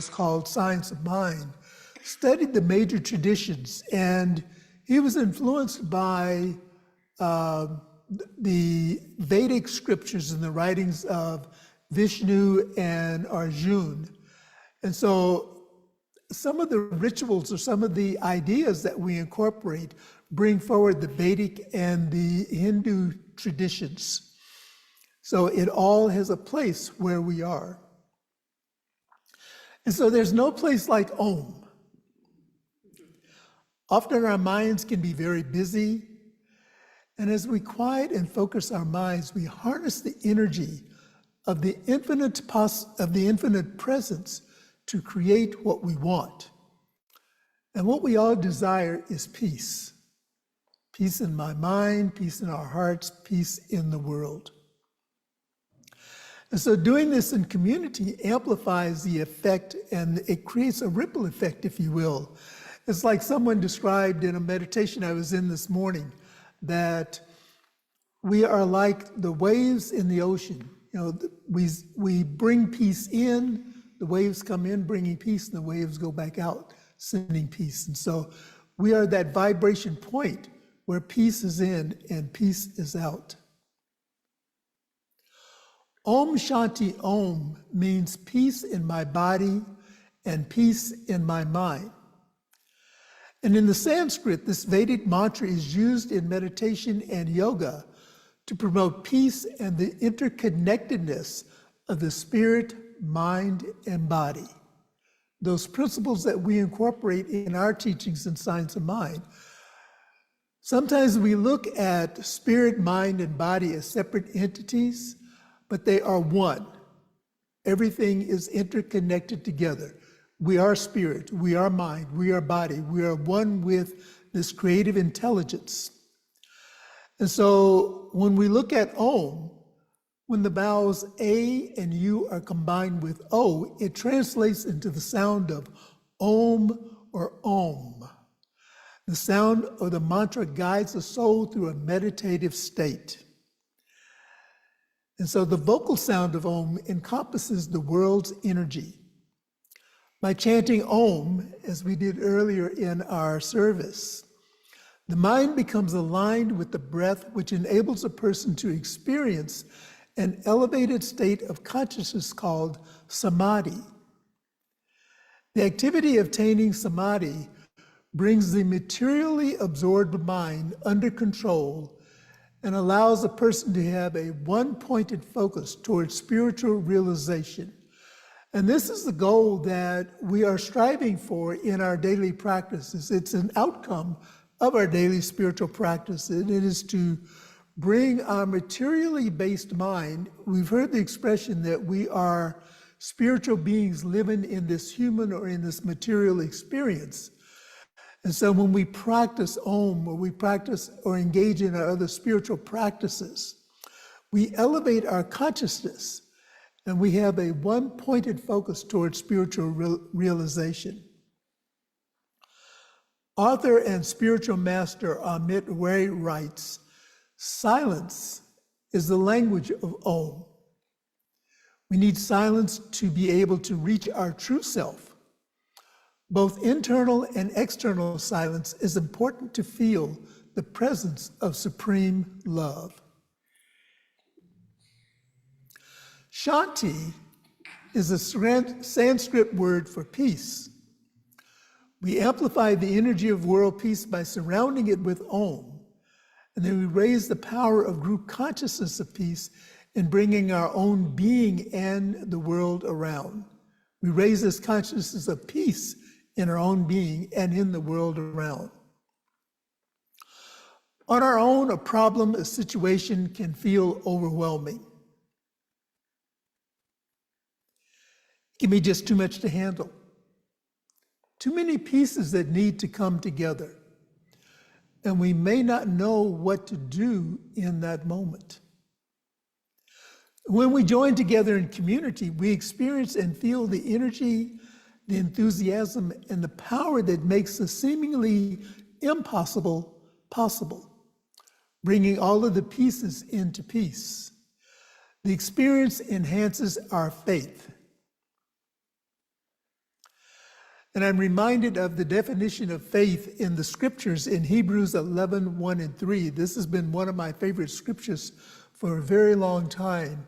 called Science of Mind, studied the major traditions, and he was influenced by the Vedic scriptures and the writings of Vishnu and Arjuna. And so some of the rituals or some of the ideas that we incorporate bring forward the Vedic and the Hindu traditions. So it all has a place where we are. And so there's no place like Om. Often our minds can be very busy, and as we quiet and focus our minds, we harness the energy of the infinite presence to create what we want. And what we all desire is peace. Peace in my mind, peace in our hearts, peace in the world. And so doing this in community amplifies the effect, and it creates a ripple effect, if you will. It's like someone described in a meditation I was in this morning, that we are like the waves in the ocean. You know, we bring peace in, the waves come in bringing peace, and the waves go back out sending peace. And so we are that vibration point where peace is in and peace is out. Om Shanti Om means peace in my body and peace in my mind. And in the Sanskrit, this Vedic mantra is used in meditation and yoga to promote peace and the interconnectedness of the spirit, mind, and body. Those principles that we incorporate in our teachings in Science of Mind. Sometimes we look at spirit, mind, and body as separate entities, but they are one. Everything is interconnected together. We are spirit, we are mind, we are body, we are one with this creative intelligence. And so when we look at Om, when the vowels A and U are combined with O, it translates into the sound of Om or Om. The sound of the mantra guides the soul through a meditative state. And so the vocal sound of Om encompasses the world's energy. By chanting Om, as we did earlier in our service, the mind becomes aligned with the breath, which enables a person to experience an elevated state of consciousness called samadhi. The activity of attaining samadhi brings the materially absorbed mind under control and allows a person to have a one-pointed focus towards spiritual realization. And this is the goal that we are striving for in our daily practices. It's an outcome of our daily spiritual practice, and it is to bring our materially based mind. We've heard the expression that we are spiritual beings living in this human or in this material experience. And so when we practice Om, or we practice or engage in our other spiritual practices, we elevate our consciousness and we have a one-pointed focus towards spiritual realization. Author and spiritual master Amit Ray writes, "Silence is the language of Om. We need silence to be able to reach our true self. Both internal and external silence is important to feel the presence of supreme love." Shanti is a Sanskrit word for peace. We amplify the energy of world peace by surrounding it with Om, and then we raise the power of group consciousness of peace in bringing our own being and the world around. We raise this consciousness of peace in our own being and in the world around. On our own, a problem, a situation can feel overwhelming. It can be just too much to handle. Too many pieces that need to come together. And we may not know what to do in that moment. When we join together in community, we experience and feel the energy, the enthusiasm, and the power that makes the seemingly impossible possible, bringing all of the pieces into peace. The experience enhances our faith. And I'm reminded of the definition of faith in the scriptures in Hebrews 11, 1 and 3. This has been one of my favorite scriptures for a very long time.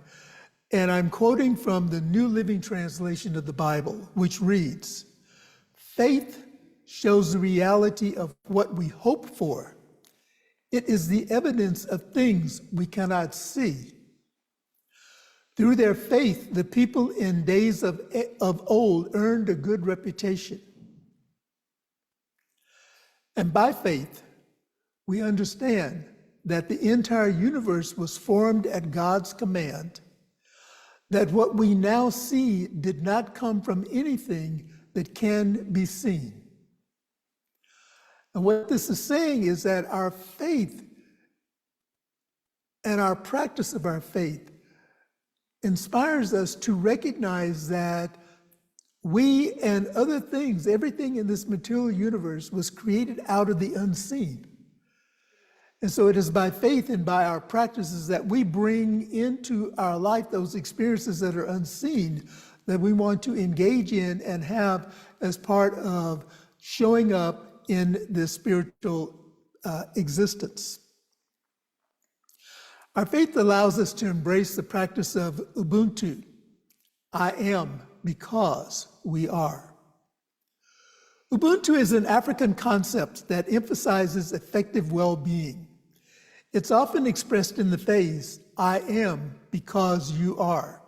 And I'm quoting from the New Living Translation of the Bible, which reads, "Faith shows the reality of what we hope for. It is the evidence of things we cannot see. Through their faith, the people in days of old earned a good reputation. And by faith, we understand that the entire universe was formed at God's command, that what we now see did not come from anything that can be seen." And what this is saying is that our faith and our practice of our faith inspires us to recognize that we and other things, everything in this material universe was created out of the unseen. And so it is by faith and by our practices that we bring into our life those experiences that are unseen that we want to engage in and have as part of showing up in this spiritual existence. Our faith allows us to embrace the practice of Ubuntu. I am because we are. Ubuntu is an African concept that emphasizes effective well-being. It's often expressed in the phrase, I am because you are.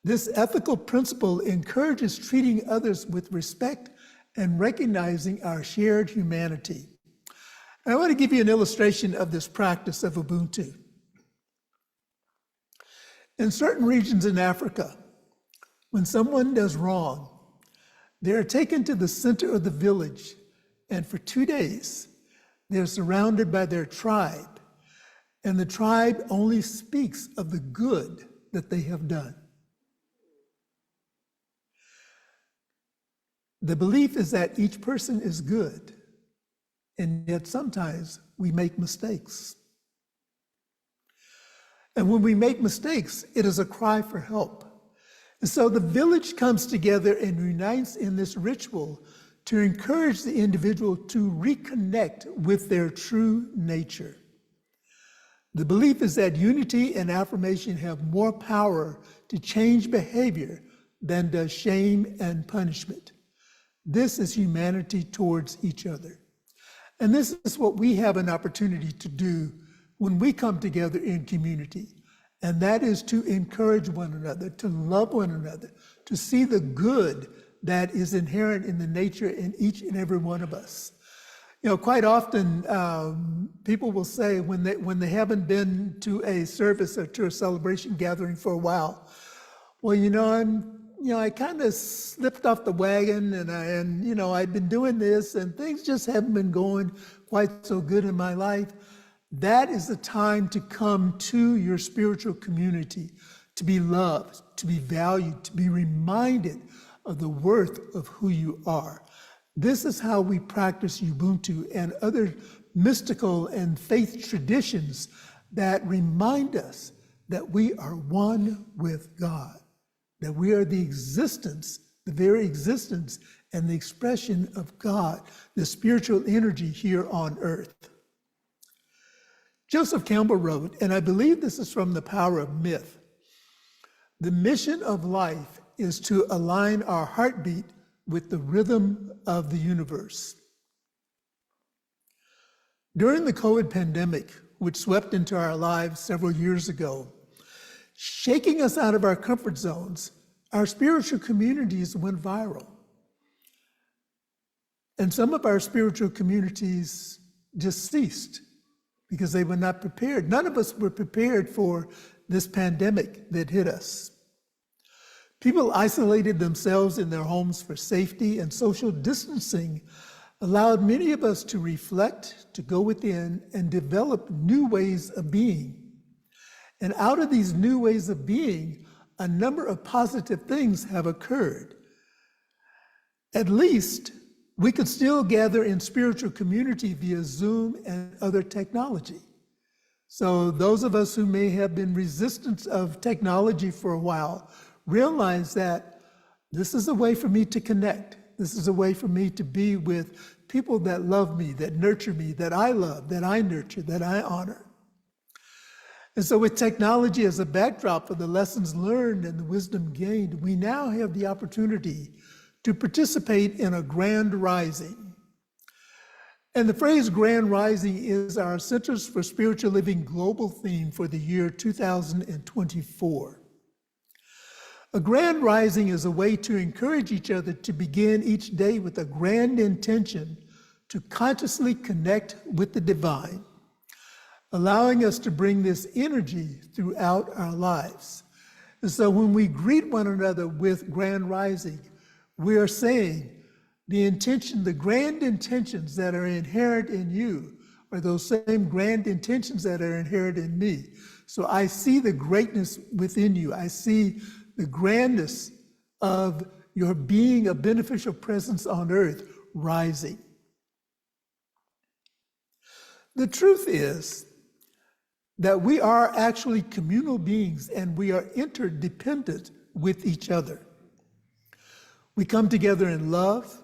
This ethical principle encourages treating others with respect and recognizing our shared humanity. And I want to give you an illustration of this practice of Ubuntu. In certain regions in Africa, when someone does wrong, they are taken to the center of the village, and for 2 days, they're surrounded by their tribe, and the tribe only speaks of the good that they have done. The belief is that each person is good, and yet sometimes we make mistakes. And when we make mistakes, it is a cry for help. And so the village comes together and unites in this ritual to encourage the individual to reconnect with their true nature. The belief is that unity and affirmation have more power to change behavior than does shame and punishment. This is humanity towards each other. And this is what we have an opportunity to do when we come together in community. And that is to encourage one another, to love one another, to see the good that is inherent in the nature in each and every one of us. You know, quite often people will say when they haven't been to a service or to a celebration gathering for a while, well, I kind of slipped off the wagon and I've been doing this and things just haven't been going quite so good in my life. That is the time to come to your spiritual community, to be loved, to be valued, to be reminded of the worth of who you are. This is how we practice Ubuntu and other mystical and faith traditions that remind us that we are one with God, that we are the existence, the very existence and the expression of God, the spiritual energy here on earth. Joseph Campbell wrote, and I believe this is from The Power of Myth, "The mission of life is to align our heartbeat with the rhythm of the universe." During the COVID pandemic, which swept into our lives several years ago, shaking us out of our comfort zones, our spiritual communities went viral. And some of our spiritual communities just ceased because they were not prepared. None of us were prepared for this pandemic that hit us. People isolated themselves in their homes for safety, and social distancing allowed many of us to reflect, to go within, and develop new ways of being. And out of these new ways of being, a number of positive things have occurred. At least, we could still gather in spiritual community via Zoom and other technology. So those of us who may have been resistant of technology for a while realize that this is a way for me to connect. This is a way for me to be with people that love me, that nurture me, that I love, that I nurture, that I honor. And so with technology as a backdrop for the lessons learned and the wisdom gained, we now have the opportunity to participate in a grand rising. And the phrase grand rising is our Centers for Spiritual Living global theme for the year 2024. A grand rising is a way to encourage each other to begin each day with a grand intention to consciously connect with the divine, allowing us to bring this energy throughout our lives. And so when we greet one another with grand rising, we are saying the grand intentions that are inherent in you are those same grand intentions that are inherent in me. So I see the greatness within you. I see the grandness of your being a beneficial presence on earth rising. The truth is that we are actually communal beings and we are interdependent with each other. We come together in love.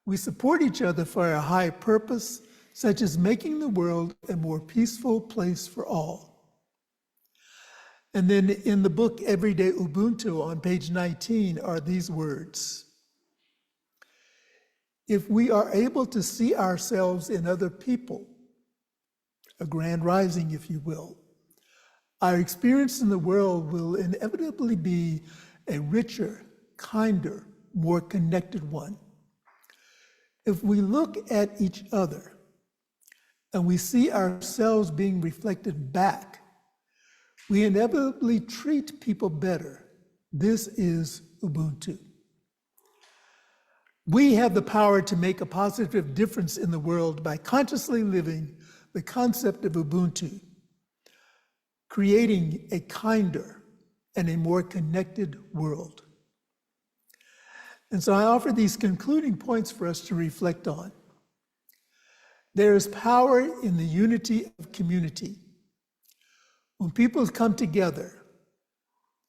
We support each other for a high purpose, such as making the world a more peaceful place for all. And then in the book, Everyday Ubuntu, on page 19, are these words. If we are able to see ourselves in other people, a grand rising, if you will, our experience in the world will inevitably be a richer, kinder, more connected one. If we look at each other and we see ourselves being reflected back, we inevitably treat people better. This is Ubuntu. We have the power to make a positive difference in the world by consciously living the concept of Ubuntu, creating a kinder and a more connected world. And so I offer these concluding points for us to reflect on. There is power in the unity of community. When people come together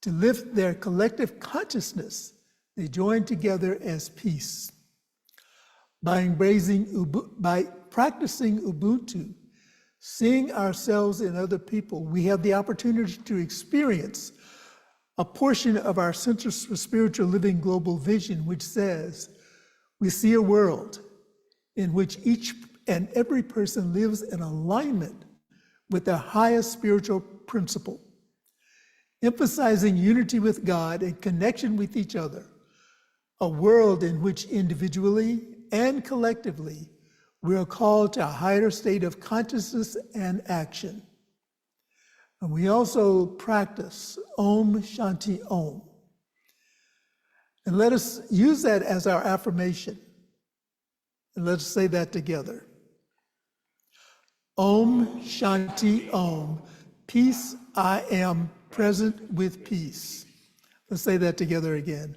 to lift their collective consciousness, they join together as peace. By practicing Ubuntu, seeing ourselves in other people, we have the opportunity to experience a portion of our Centers for Spiritual Living global vision, which says, we see a world in which each and every person lives in alignment with their highest spiritual principle, emphasizing unity with God and connection with each other, a world in which individually and collectively we are called to a higher state of consciousness and action. And we also practice Om Shanti Om. And let us use that as our affirmation. And let's say that together. Om Shanti Om. Peace, I am present with peace. Let's say that together again.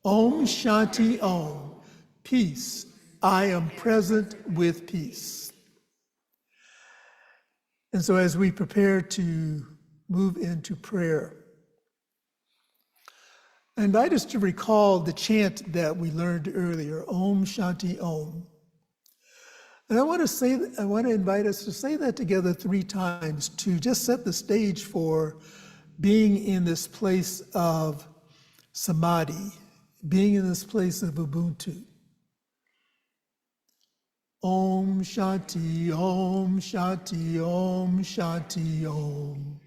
Om Shanti Om. Peace, I am present with peace. And so as we prepare to move into prayer, I invite us to recall the chant that we learned earlier, Om Shanti Om. And I want to invite us to say that together 3 times to just set the stage for being in this place of samadhi, being in this place of Ubuntu. Om Shanti, Om Shanti, Om Shanti, Om.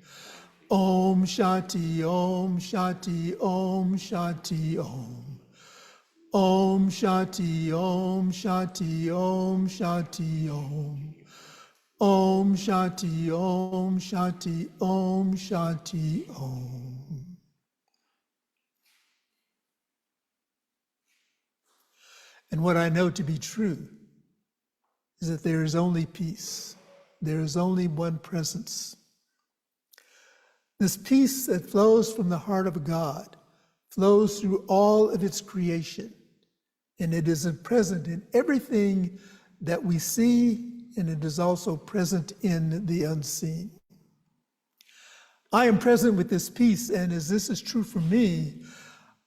Om Shanti, Om Shanti, Om Shanti, Om. Om Shanti, Om Shanti, Om Shanti, Om. Om Shanti, Om Shanti, Om Shanti, Om. And what I know to be true is that there is only peace. There is only one presence. This peace that flows from the heart of God flows through all of its creation, and it is present in everything that we see, and it is also present in the unseen. I am present with this peace, and as this is true for me,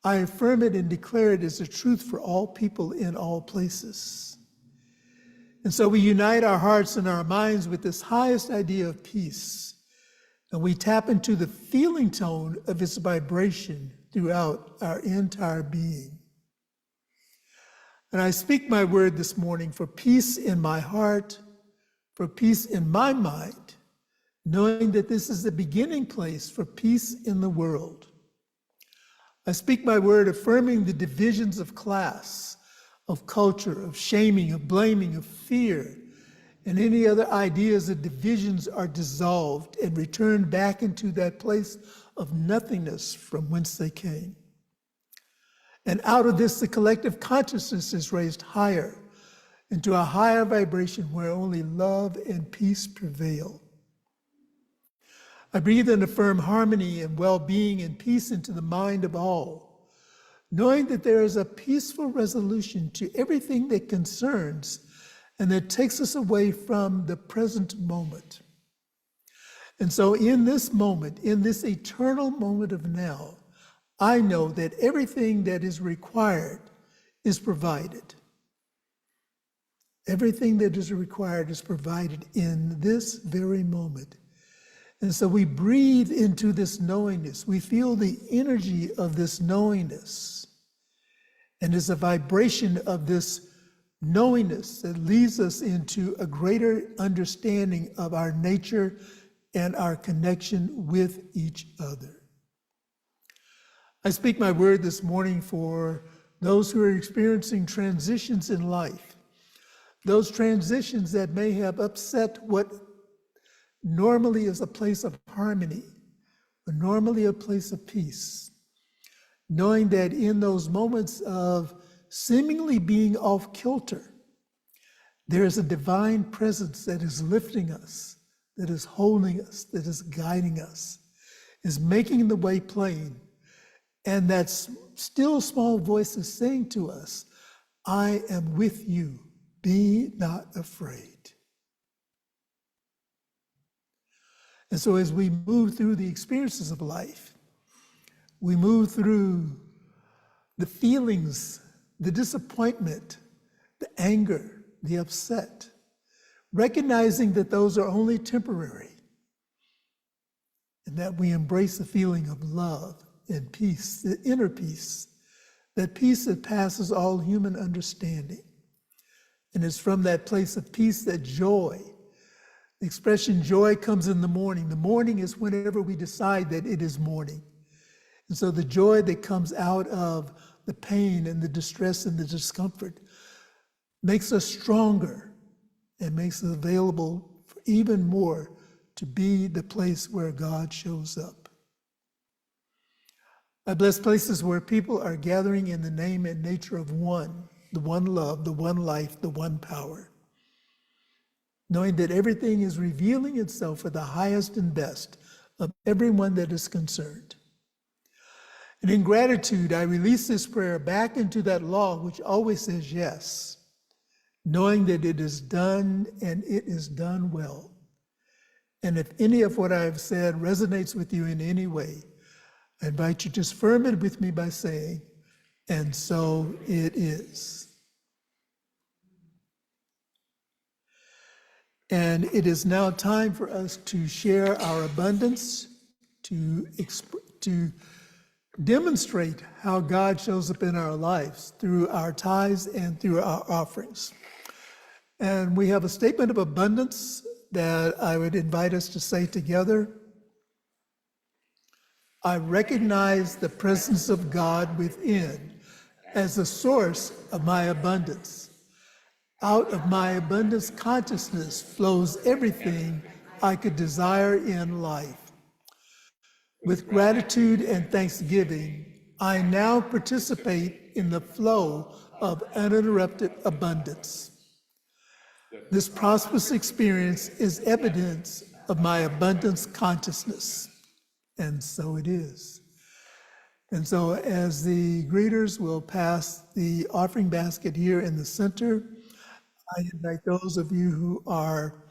I affirm it and declare it as a truth for all people in all places. And so we unite our hearts and our minds with this highest idea of peace, and we tap into the feeling tone of its vibration throughout our entire being. And I speak my word this morning for peace in my heart, for peace in my mind, knowing that this is the beginning place for peace in the world. I speak my word affirming the divisions of class, of culture, of shaming, of blaming, of fear, and any other ideas that divisions are dissolved and returned back into that place of nothingness from whence they came. And out of this, the collective consciousness is raised higher into a higher vibration where only love and peace prevail. I breathe and affirm harmony and well-being and peace into the mind of all, knowing that there is a peaceful resolution to everything that concerns and that takes us away from the present moment. And so in this moment, in this eternal moment of now, I know that everything that is required is provided. Everything that is required is provided in this very moment. And so we breathe into this knowingness. We feel the energy of this knowingness. And it's a vibration of this knowingness that leads us into a greater understanding of our nature and our connection with each other. I speak my word this morning for those who are experiencing transitions in life, those transitions that may have upset what normally is a place of harmony, or normally a place of peace, knowing that in those moments of seemingly being off kilter, there is a divine presence that is lifting us, that is holding us, that is guiding us, is making the way plain. And that still small voice is saying to us, I am with you, be not afraid. And so as we move through the experiences of life, we move through the feelings, the disappointment, the anger, the upset, recognizing that those are only temporary, and that we embrace the feeling of love and peace, the inner peace, that peace that passes all human understanding. And it's from that place of peace that joy, the expression joy comes in the morning. The morning is whenever we decide that it is morning. And so the joy that comes out of the pain and the distress and the discomfort makes us stronger and makes us available for even more to be the place where God shows up. I bless places where people are gathering in the name and nature of one, the one love, the one life, the one power, knowing that everything is revealing itself for the highest and best of everyone that is concerned. And in gratitude, I release this prayer back into that law which always says yes, knowing that it is done and it is done well. And if any of what I have said resonates with you in any way, I invite you to just affirm it with me by saying, and so it is. And it is now time for us to share our abundance, to demonstrate how God shows up in our lives through our tithes and through our offerings. And we have a statement of abundance that I would invite us to say together. I recognize the presence of God within as the source of my abundance. Out of my abundance consciousness flows everything I could desire in life. With gratitude and thanksgiving, I now participate in the flow of uninterrupted abundance. This prosperous experience is evidence of my abundance consciousness. And so it is. And so as the greeters will pass the offering basket here in the center, I invite those of you who are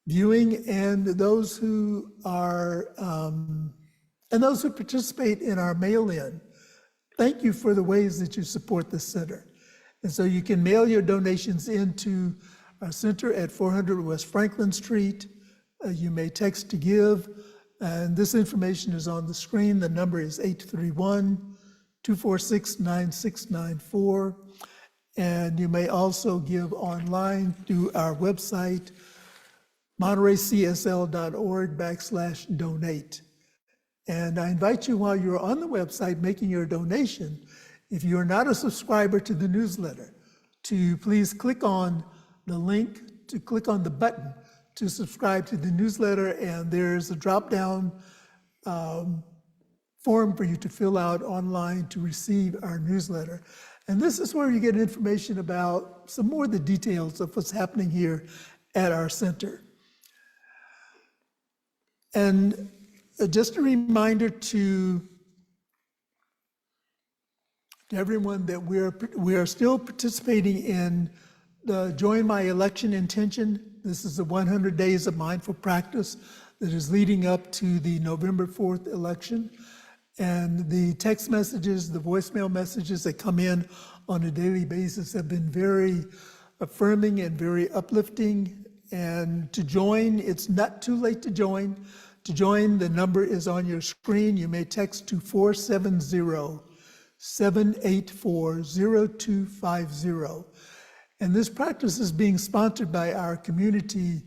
viewing and those who are, and those who participate in our mail-in thank you for the ways that you support the center. And so you can mail your donations into our center at 400 West Franklin Street. You may text to give, and this information is on the screen. The number is 831-246-9694. And you may also give online through our website, montereycsl.org/donate. And I invite you, while you're on the website making your donation, if you're not a subscriber to the newsletter, to please click on the link, to click on the button to subscribe to the newsletter, and there's a drop-down form for you to fill out online to receive our newsletter. And this is where you get information about some more of the details of what's happening here at our center. And just a reminder to everyone that we are still participating in the Join My Election Intention. This is the 100 days of mindful practice that is leading up to the November 4th election. And the text messages, the voicemail messages that come in on a daily basis have been very affirming and very uplifting. And to join, it's not too late to join. To join, the number is on your screen. You may text to 470-784-0250. And this practice is being sponsored by our community,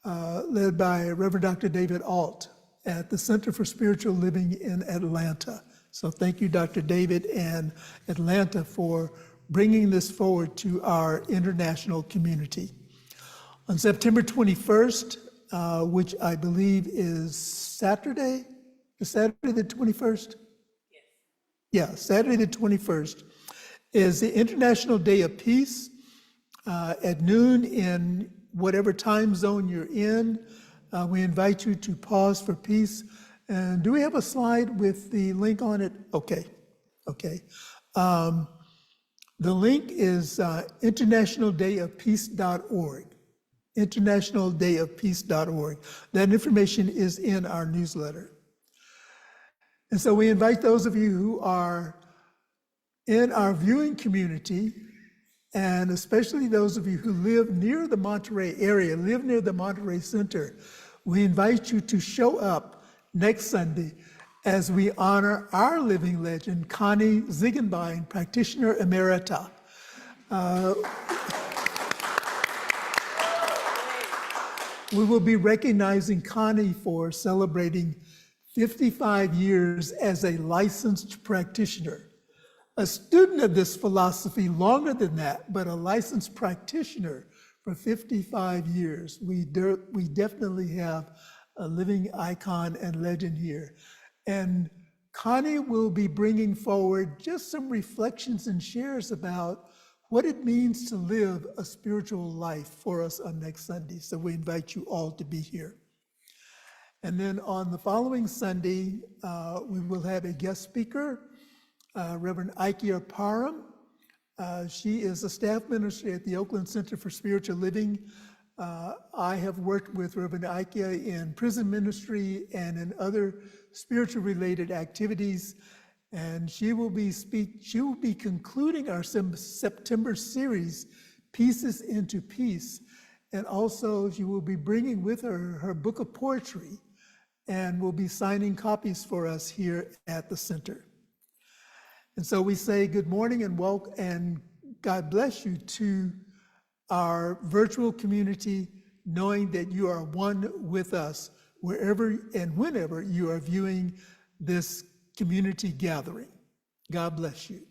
led by Reverend Dr. David Alt at the Center for Spiritual Living in Atlanta. So thank you, Dr. David and Atlanta, for bringing this forward to our international community. On September 21st, which I believe is Saturday the 21st? Yes. Yeah, Saturday the 21st is the International Day of Peace. At noon, in whatever time zone you're in, we invite you to pause for peace. And do we have a slide with the link on it? Okay. The link is internationaldayofpeace.org. internationaldayofpeace.org. That information is in our newsletter. And so we invite those of you who are in our viewing community, and especially those of you who live near the Monterey area, live near the Monterey Center, we invite you to show up next Sunday as we honor our living legend, Connie Ziegenbein, practitioner emerita. We will be recognizing Connie for celebrating 55 years as a licensed practitioner. A student of this philosophy longer than that, but a licensed practitioner for 55 years. We definitely have a living icon and legend here. And Connie will be bringing forward just some reflections and shares about what it means to live a spiritual life for us on next Sunday. So we invite you all to be here. And then on the following Sunday, we will have a guest speaker, Reverend Ikea Parham. She is a staff minister at the Oakland Center for Spiritual Living. I have worked with Reverend Ikea in prison ministry and in other spiritual related activities. And she will be concluding our September series, Pieces into Peace. And also she will be bringing with her her book of poetry and will be signing copies for us here at the center. And so we say good morning and welcome and God bless you to our virtual community, knowing that you are one with us wherever and whenever you are viewing this community gathering. God bless you.